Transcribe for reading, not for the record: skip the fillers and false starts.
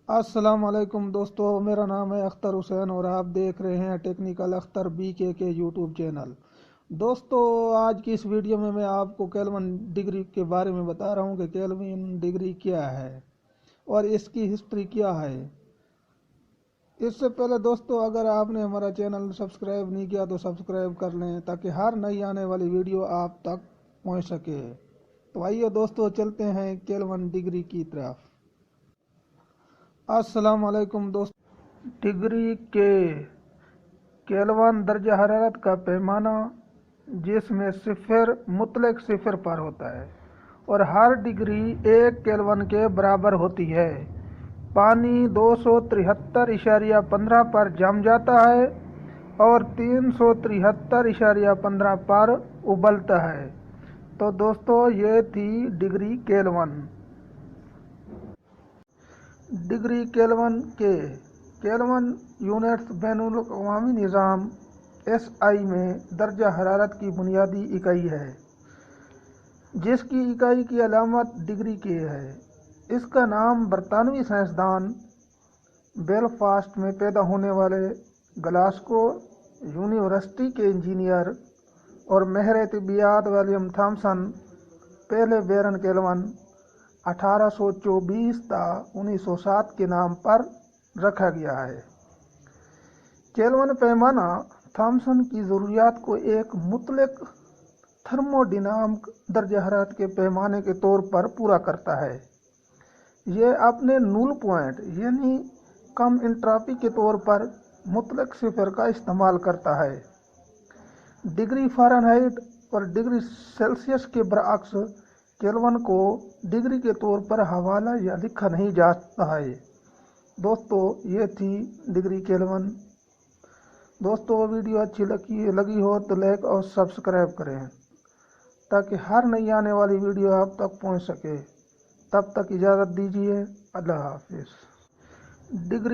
السلام علیکم دوستو، میرا نام ہے اختر حسین اور آپ دیکھ رہے ہیں technical Akhtar BK YouTube channel. دوستو، آج کی اس ویڈیو میں آپ کو کیلون ڈگری کے بارے میں بتا رہا ہوں کہ کیلون ڈگری کیا ہے اور اس کی ہسٹری کیا ہے۔ اس سے پہلے دوستو، اگر آپ نے ہمارا چینل سبسکرائب نہیں کیا تو سبسکرائب کر لیں تاکہ ہر نئی آنے والی ویڈیو آپ تک پہنچ سکے۔ تو آئیے دوستو، چلتے ہیں کیلون ڈگری کی طرف۔ السلام علیکم دوست۔ ڈگری کے کیلون درجہ حرارت کا پیمانہ جس میں صفر مطلق صفر پر ہوتا ہے اور ہر ڈگری 1 کیلون کے برابر ہوتی ہے۔ پانی 273.15 پر جم جاتا ہے اور 373.15 پر ابلتا ہے۔ تو دوستو، یہ تھی ڈگری کیلون۔ ڈگری کیلون کے کیلون یونٹس بین الاقوامی نظام SI میں درجہ حرارت کی بنیادی اکائی ہے، جس کی اکائی کی علامت ڈگری کے ہے۔ اس کا نام برطانوی سائنسدان بیلفاسٹ میں پیدا ہونے والے گلاسگو یونیورسٹی کے انجینئر اور ماہر طبیعیات ولیم تھامسن پہلے بیرن کیلون 1824 تا 1907 کے نام پر رکھا گیا ہے۔ کیلون پیمانہ تھامسن کی ضروریات کو ایک مطلق تھرموڈینامک درجہ حرارت کے پیمانے کے طور پر پورا کرتا ہے۔ یہ اپنے نول پوائنٹ یعنی کم انٹراپی کے طور پر مطلق صفر کا استعمال کرتا ہے۔ ڈگری فارنہائٹ اور ڈگری سیلسیس کے برعکس کیلون کو ڈگری کے طور پر حوالہ یا لکھا نہیں جاتا ہے۔ دوستو، یہ تھی ڈگری کیلون۔ دوستو، ویڈیو اچھی لگی ہو تو لائک اور سبسکرائب کریں تاکہ ہر نئی آنے والی ویڈیو آپ تک پہنچ سکے۔ تب تک اجازت دیجیے، اللہ حافظ۔ ڈگری